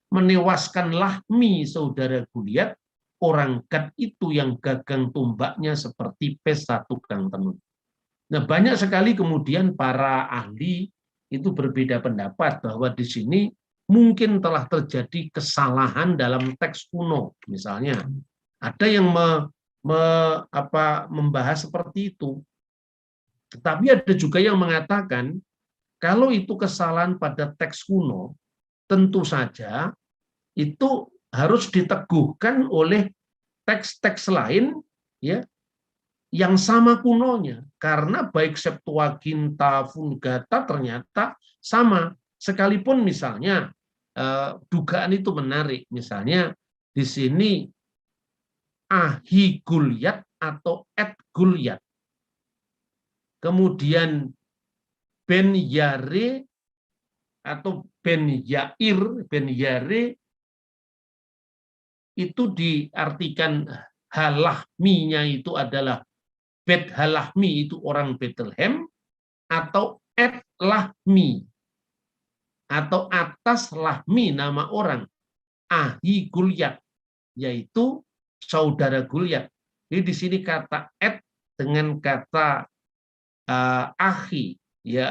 menewaskan Lahmi saudara Goliat, orang Gad itu yang gagang tumbaknya seperti pesa tukang tenun. Nah, banyak sekali kemudian para ahli itu berbeda pendapat bahwa di sini mungkin telah terjadi kesalahan dalam teks kuno. Misalnya, ada yang membahas seperti itu. Tetapi ada juga yang mengatakan, kalau itu kesalahan pada teks kuno, tentu saja itu harus diteguhkan oleh teks-teks lain ya yang sama kunonya, karena baik Septuaginta, Vulgata ternyata sama. Sekalipun misalnya dugaan itu menarik, misalnya di sini Ahi Guliat atau Ed Guliat, kemudian Ben Yare atau Ben Yare itu diartikan halahminya itu adalah Bet Halahmi itu orang Bethlehem, atau Et Lahmi atau atas Lahmi nama orang Ahi Guliat, yaitu saudara Guliat. Jadi di sini kata Et dengan kata Ahi, ya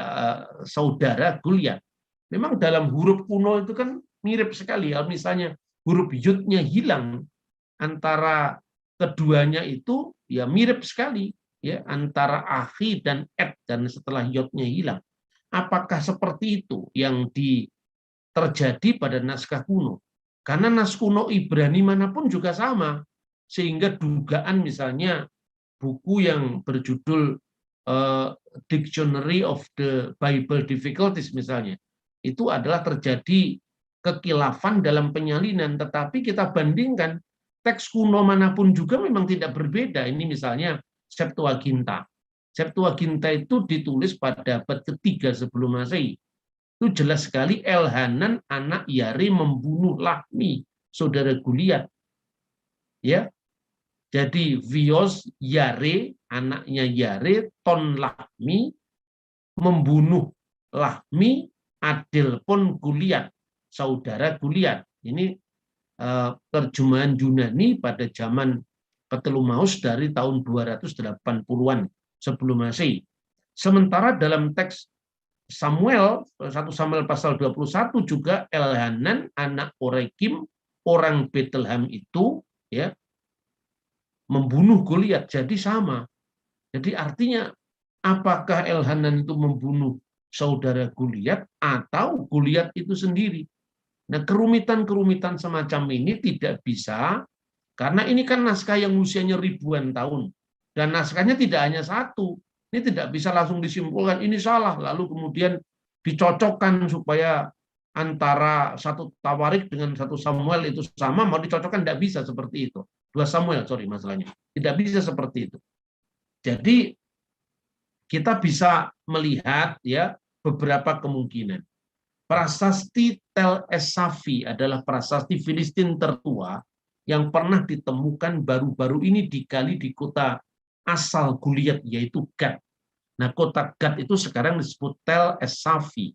saudara Guliat. Memang dalam huruf kuno itu kan mirip sekali. Misalnya huruf yudnya hilang, antara keduanya itu ya mirip sekali. Ya, antara Ahi dan Et, dan setelah yodnya hilang. Apakah seperti itu yang terjadi pada naskah kuno? Karena naskah kuno Ibrani manapun juga sama, sehingga dugaan misalnya buku yang berjudul Dictionary of the Bible Difficulties misalnya, itu adalah terjadi kekilafan dalam penyalinan, tetapi kita bandingkan teks kuno manapun juga memang tidak berbeda. Ini misalnya Septuaginta. Septuaginta itu ditulis pada abad ketiga sebelum Masehi. Itu jelas sekali Elhanan anak Yari membunuh Lahmi, saudara Guliat. Ya. Jadi Vios Yare, anaknya Yare, Ton Lahmi membunuh Lahmi, Adil pun Guliat, saudara Guliat. Ini terjemahan Yunani pada zaman Ptolemeus dari tahun 280-an sebelum Masehi. Sementara dalam teks Samuel, 1 Samuel pasal 21 juga Elhanan anak Orekim, orang Bethlehem itu ya membunuh Goliat. Jadi sama. Jadi artinya apakah Elhanan itu membunuh saudara Goliat atau Goliat itu sendiri? Nah, kerumitan-kerumitan semacam ini tidak bisa, karena ini kan naskah yang usianya ribuan tahun. Dan naskahnya tidak hanya satu. Ini tidak bisa langsung disimpulkan, ini salah. Lalu kemudian dicocokkan supaya antara satu Tawarik dengan satu Samuel itu sama, mau dicocokkan, tidak bisa seperti itu. 2 Samuel, masalahnya. Tidak bisa seperti itu. Jadi, kita bisa melihat ya beberapa kemungkinan. Prasasti Tel Es-Safi adalah prasasti Filistin tertua yang pernah ditemukan baru-baru ini digali di kota asal Goliat, yaitu Gad. Nah, kota Gad itu sekarang disebut Tel Es-Safi.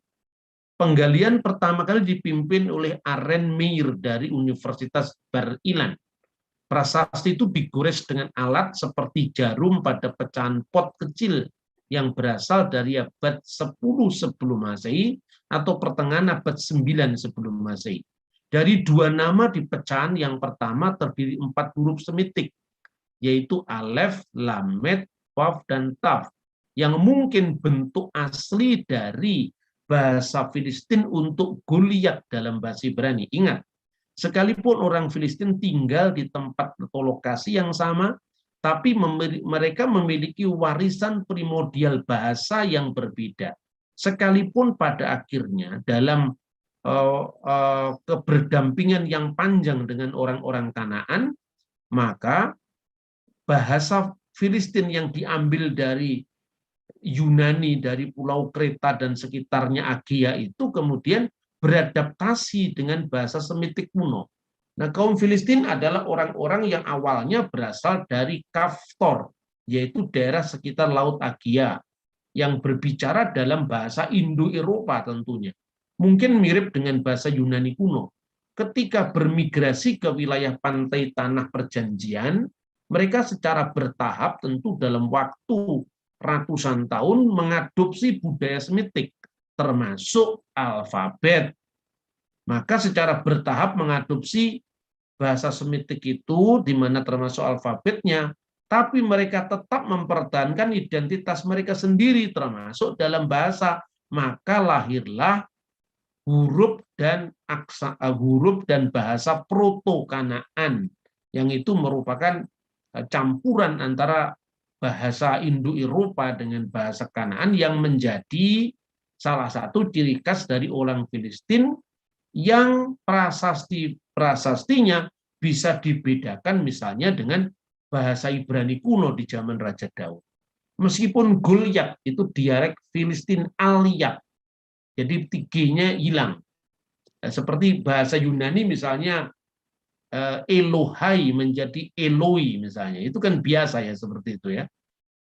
Penggalian pertama kali dipimpin oleh Aren Meir dari Universitas Bar Ilan. Prasasti itu digores dengan alat seperti jarum pada pecahan pot kecil yang berasal dari abad 10 sebelum Masehi atau pertengahan abad 9 sebelum Masehi. Dari 2 nama di pecahan yang pertama terdiri 4 huruf Semitik, yaitu Alef, Lamed, Waf, dan Taf, yang mungkin bentuk asli dari bahasa Filistin untuk Goliat dalam bahasa Ibrani. Ingat, sekalipun orang Filistin tinggal di tempat atau lokasi yang sama, tapi mereka memiliki warisan primordial bahasa yang berbeda. Sekalipun pada akhirnya dalam keberdampingan yang panjang dengan orang-orang Kanaan, maka bahasa Filistin yang diambil dari Yunani dari Pulau Kreta dan sekitarnya Agia itu kemudian beradaptasi dengan bahasa Semitik kuno. Nah, kaum Filistin adalah orang-orang yang awalnya berasal dari Kaftor, yaitu daerah sekitar Laut Agia, yang berbicara dalam bahasa Indo-Eropa tentunya. Mungkin mirip dengan bahasa Yunani kuno. Ketika bermigrasi ke wilayah pantai Tanah Perjanjian, mereka secara bertahap tentu dalam waktu ratusan tahun mengadopsi budaya Semitik, termasuk alfabet. Maka secara bertahap mengadopsi bahasa Semitik itu, di mana termasuk alfabetnya, tapi mereka tetap mempertahankan identitas mereka sendiri, termasuk dalam bahasa. Maka lahirlah huruf dan bahasa Proto-Kanaan, yang itu merupakan campuran antara bahasa Indo-Eropa dengan bahasa Kanaan yang menjadi salah satu ciri khas dari orang Filistin yang prasastinya bisa dibedakan misalnya dengan bahasa Ibrani kuno di zaman Raja Daud. Meskipun Goliat itu dialek Filistin Aliyat, jadi tingginya hilang. Seperti bahasa Yunani misalnya Elohai menjadi Eloi misalnya, itu kan biasa ya seperti itu ya.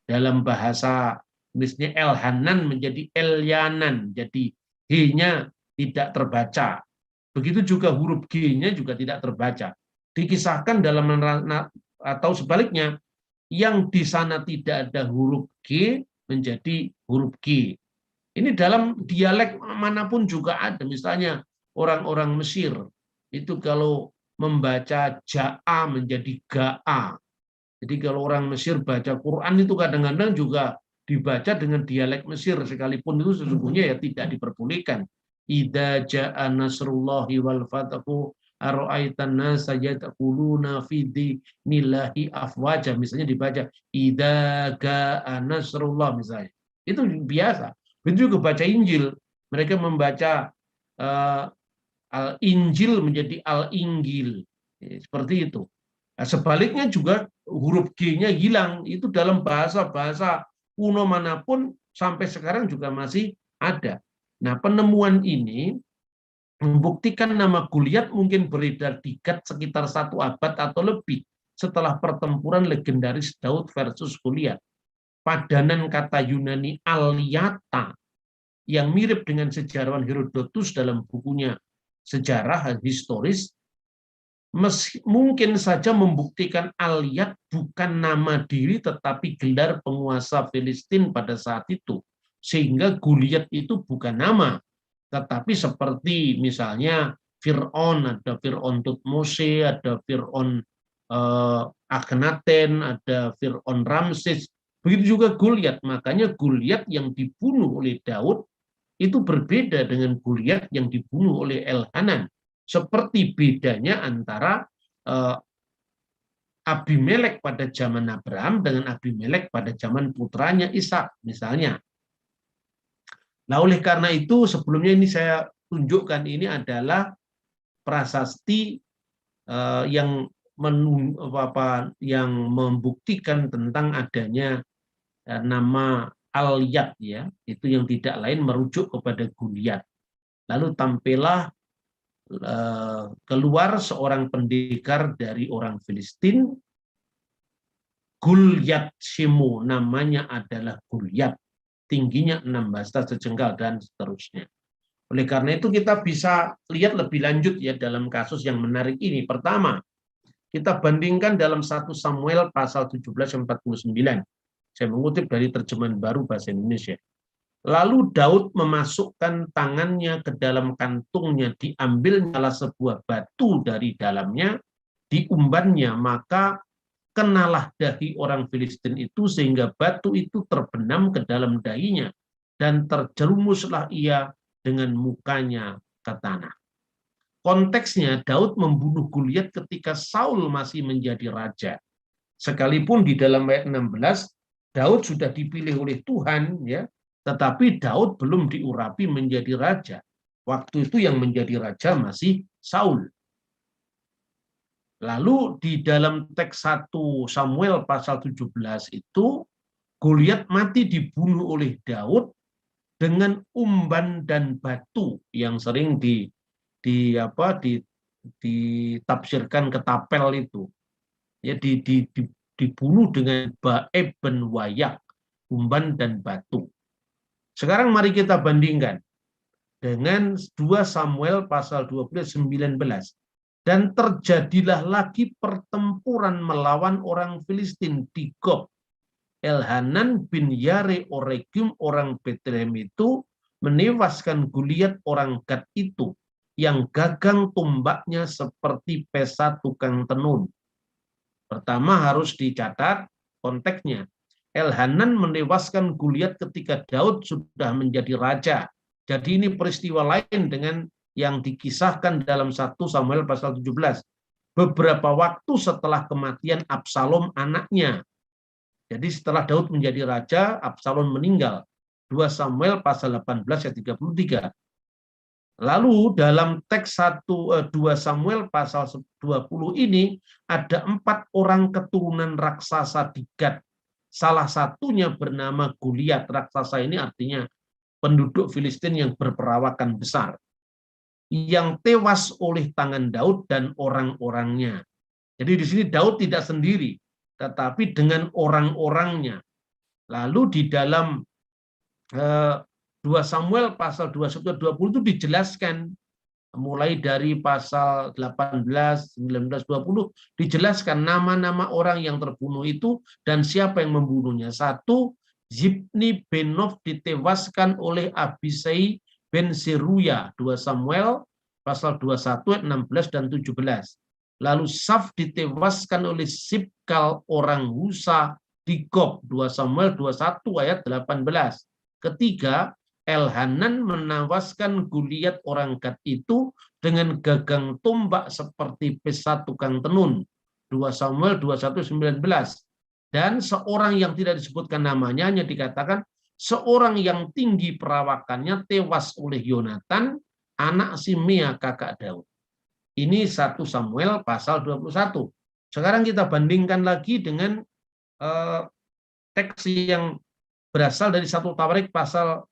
Dalam bahasa misalnya Elhanan menjadi Elyanan, jadi H-nya tidak terbaca. Begitu juga huruf G-nya juga tidak terbaca. Dikisahkan dalam atau sebaliknya, yang di sana tidak ada huruf G menjadi huruf G. Ini dalam dialek manapun juga ada. Misalnya orang-orang Mesir itu kalau membaca ja'a menjadi ga'a. Jadi kalau orang Mesir baca Quran itu kadang-kadang juga dibaca dengan dialek Mesir, sekalipun itu sesungguhnya ya tidak diperbolehkan. Idza ja'a nasrullahi wal fathu ara'aitan nasa yadkhuluna fi dinillahi afwaja, misalnya dibaca idza ja'a nasrullah misalnya. Itu biasa. Begitu juga baca Injil, mereka membaca Al-Injil menjadi Al-Inggil. Seperti itu. Nah, sebaliknya juga huruf G-nya hilang. Itu dalam bahasa-bahasa kuno manapun sampai sekarang juga masih ada. Nah, penemuan ini membuktikan nama Goliat mungkin beredar di Gad sekitar 1 abad atau lebih setelah pertempuran legendaris Daud versus Goliat. Padanan kata Yunani Aliata yang mirip dengan sejarawan Herodotus dalam bukunya Sejarah Historis mungkin saja membuktikan Aliyat bukan nama diri tetapi gelar penguasa Filistin pada saat itu, sehingga Goliat itu bukan nama, tetapi seperti misalnya Fir'aun, ada Fir'aun Tutmose, ada Fir'aun Akhenaten, ada Fir'aun Ramses, begitu juga Goliat. Makanya Goliat yang dibunuh oleh Daud itu berbeda dengan Goliat yang dibunuh oleh Elhanan. Seperti bedanya antara Abimelek pada zaman Abraham dengan Abimelek pada zaman putranya Ishak misalnya. Nah, oleh karena itu sebelumnya ini saya tunjukkan ini adalah prasasti yang membuktikan tentang adanya nama Al-Yad, ya, itu yang tidak lain merujuk kepada Goliat. Lalu tampillah keluar seorang pendekar dari orang Filistin, Goliat Shimo, namanya adalah Goliat, tingginya 6 hasta sejengkal dan seterusnya. Oleh karena itu kita bisa lihat lebih lanjut ya dalam kasus yang menarik ini. Pertama, kita bandingkan dalam 1 Samuel pasal 17-49. Saya mengutip dari terjemahan baru bahasa Indonesia. Lalu Daud memasukkan tangannya ke dalam kantungnya, diambilnya sebuah batu dari dalamnya, diumbannya, maka kenalah dahi orang Filistin itu sehingga batu itu terbenam ke dalam dahinya dan terjerumuslah ia dengan mukanya ke tanah. Konteksnya Daud membunuh Goliat ketika Saul masih menjadi raja. Sekalipun di dalam ayat 16 Daud sudah dipilih oleh Tuhan, ya, tetapi Daud belum diurapi menjadi raja. Waktu itu yang menjadi raja masih Saul. Lalu di dalam teks 1 Samuel pasal 17 itu Goliat mati dibunuh oleh Daud dengan umban dan batu yang sering ditafsirkan ketapel itu. Ya, dibunuh dengan baeb ben wayak, umban dan batu. Sekarang mari kita bandingkan dengan 2 Samuel pasal 12-19. Dan terjadilah lagi pertempuran melawan orang Filistin di Gob. Elhanan bin Yare Oregim orang Bethlehem itu menewaskan Goliat orang Gad itu yang gagang tombaknya seperti pesa tukang tenun. Pertama harus dicatat konteksnya. Elhanan menewaskan Goliat ketika Daud sudah menjadi raja. Jadi ini peristiwa lain dengan yang dikisahkan dalam 1 Samuel pasal 17. Beberapa waktu setelah kematian Absalom anaknya. Jadi setelah Daud menjadi raja, Absalom meninggal. 2 Samuel pasal 18 ayat 33. Lalu dalam teks 2 Samuel pasal 20 ini ada 4 orang keturunan raksasa di Gad. Salah satunya bernama Goliat. Raksasa ini artinya penduduk Filistin yang berperawakan besar. Yang tewas oleh tangan Daud dan orang-orangnya. Jadi di sini Daud tidak sendiri, tetapi dengan orang-orangnya. Lalu di dalam 2 Samuel pasal 21-20 itu dijelaskan, mulai dari pasal 18, 19, 20 dijelaskan nama-nama orang yang terbunuh itu dan siapa yang membunuhnya. 1, Zibni bin Nof ditewaskan oleh Abisai bin Seruya, 2 Samuel pasal 21 ayat 16 dan 17. Lalu Saf ditewaskan oleh Sibkal orang Husa di Gob, 2 Samuel 21 ayat 18. Ketiga, Elhanan menewaskan Goliat orang Gad itu dengan gagang tombak seperti pesa tukang tenun, 2 Samuel 21:19. Dan seorang yang tidak disebutkan namanya hanya dikatakan seorang yang tinggi perawakannya tewas oleh Yonatan, anak Simea kakak Daud. Ini 1 Samuel pasal 21. Sekarang kita bandingkan lagi dengan teks yang berasal dari 1 Tawarik pasal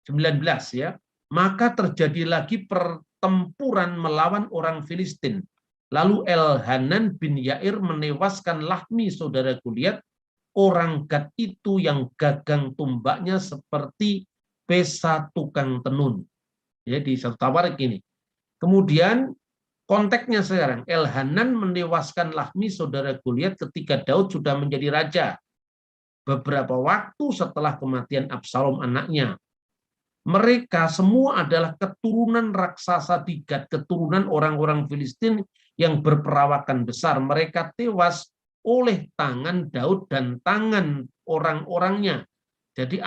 19 ya. Maka terjadi lagi pertempuran melawan orang Filistin. Lalu Elhanan bin Yair menewaskan Lahmi saudara Goliat, orang Gad itu yang gagang tombaknya seperti pesa tukang tenun. Ya, di 1 Tawarik ini. Kemudian konteksnya sekarang, Elhanan menewaskan Lahmi saudara Goliat ketika Daud sudah menjadi raja. Beberapa waktu setelah kematian Absalom anaknya. Mereka semua adalah keturunan raksasa di Gad, keturunan orang-orang Filistin yang berperawakan besar. Mereka tewas oleh tangan Daud dan tangan orang-orangnya. Jadi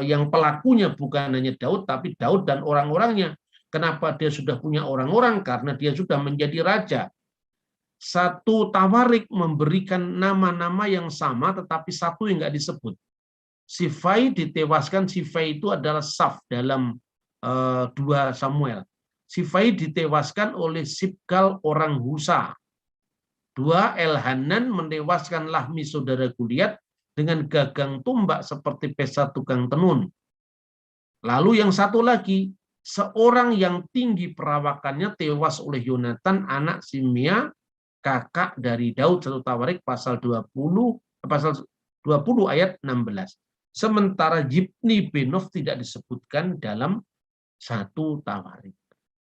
yang pelakunya bukan hanya Daud, tapi Daud dan orang-orangnya. Kenapa dia sudah punya orang-orang? Karena dia sudah menjadi raja. 1 Tawarik memberikan nama-nama yang sama, tetapi satu yang nggak disebut. Sifai ditewaskan, Sifai itu adalah Saf dalam 2 Samuel. Sifai ditewaskan oleh Sibkal orang Husa. 2 Elhanan menewaskan Lahmi saudara Goliat dengan gagang tombak seperti pesa tukang tenun. Lalu yang satu lagi, seorang yang tinggi perawakannya tewas oleh Yonatan anak Simea kakak dari Daud, 1 Tawarik pasal 20 ayat 16. Sementara Zibni bin Nof tidak disebutkan dalam 1 Tawarik.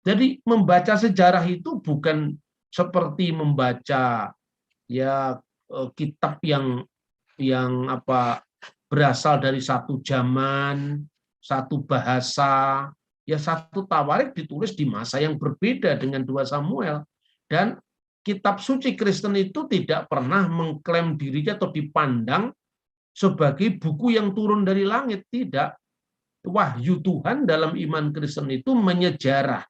Jadi membaca sejarah itu bukan seperti membaca ya kitab yang berasal dari satu zaman, satu bahasa. Ya 1 Tawarik ditulis di masa yang berbeda dengan 2 Samuel. Dan kitab suci Kristen itu tidak pernah mengklaim dirinya atau dipandang sebagai buku yang turun dari langit. Tidak. Wahyu Tuhan dalam iman Kristen itu menyejarah.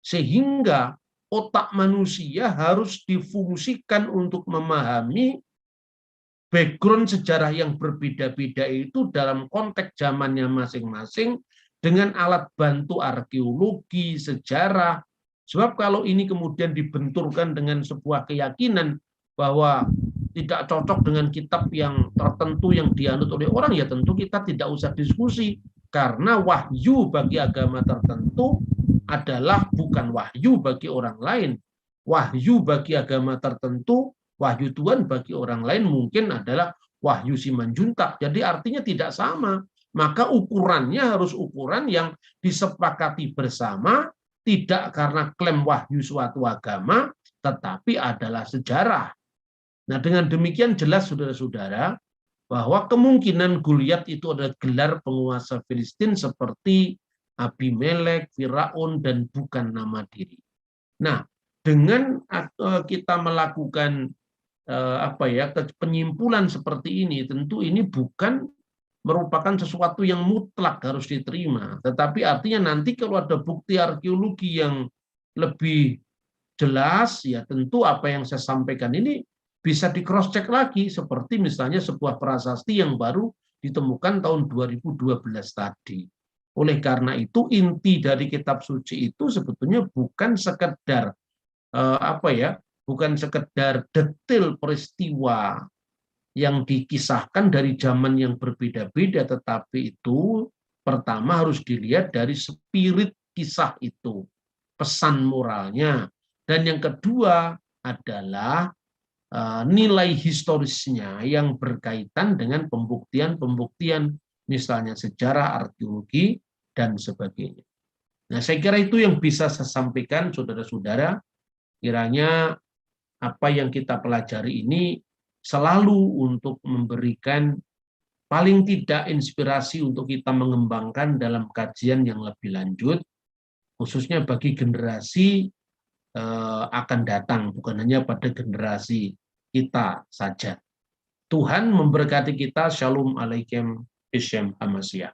Sehingga otak manusia harus difungsikan untuk memahami background sejarah yang berbeda-beda itu dalam konteks zamannya masing-masing dengan alat bantu arkeologi, sejarah. Sebab kalau ini kemudian dibenturkan dengan sebuah keyakinan bahwa tidak cocok dengan kitab yang tertentu yang dianut oleh orang, ya tentu kita tidak usah diskusi. Karena wahyu bagi agama tertentu adalah bukan wahyu bagi orang lain. Wahyu bagi agama tertentu, wahyu Tuhan bagi orang lain mungkin adalah wahyu Simanjuntak. Jadi artinya tidak sama. Maka ukurannya harus ukuran yang disepakati bersama, tidak karena klaim wahyu suatu agama, tetapi adalah sejarah. Nah, dengan demikian jelas saudara-saudara bahwa kemungkinan Goliat itu adalah gelar penguasa Filistin seperti Abimelek, Firaun, dan bukan nama diri. Nah, dengan kita melakukan penyimpulan seperti ini, tentu ini bukan merupakan sesuatu yang mutlak harus diterima. Tetapi artinya nanti kalau ada bukti arkeologi yang lebih jelas, ya tentu apa yang saya sampaikan ini bisa di cross check lagi, seperti misalnya sebuah prasasti yang baru ditemukan tahun 2012 tadi. Oleh karena itu inti dari kitab suci itu sebetulnya bukan sekedar bukan sekedar detail peristiwa yang dikisahkan dari zaman yang berbeda-beda, tetapi itu pertama harus dilihat dari spirit kisah itu, pesan moralnya, dan yang kedua adalah nilai historisnya yang berkaitan dengan pembuktian-pembuktian, misalnya sejarah, arkeologi, dan sebagainya. Nah, saya kira itu yang bisa saya sampaikan, saudara-saudara. Kiranya apa yang kita pelajari ini selalu untuk memberikan paling tidak inspirasi untuk kita mengembangkan dalam kajian yang lebih lanjut, khususnya bagi generasi akan datang, bukan hanya pada generasi kita saja. Tuhan memberkati kita. Shalom alaikum. Ishem Hamasiyah.